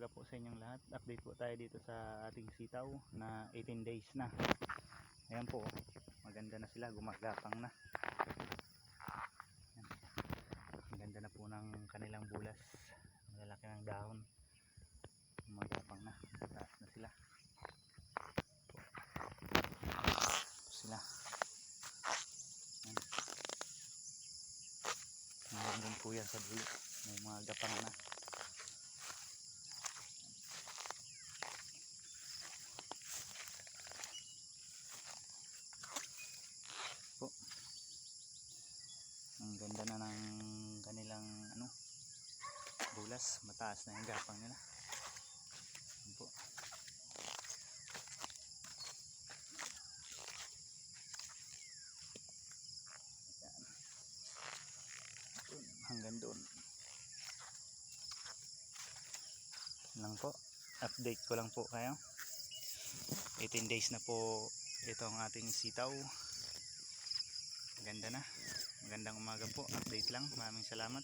umaga po sa inyong lahat. Update po tayo dito sa ating sitaw na 18 days na. Ayan po, maganda na sila, gumagapang na. Ayan. Maganda na po ng kanilang bulas, malalaki ng dahon, gumagapang na, taas na sila. Ito sila. Ayan. Nandun po yan sa dulo, may mga gapang na. Po. Ang ganda na ng kanilang bulas, mataas na yung gapang nila. Ayan po. Ayan. Hanggang doon lang po, update ko lang po kayo. 18 days na po itong ating sitaw. Ganda na, magandang umaga po, update lang, maraming salamat.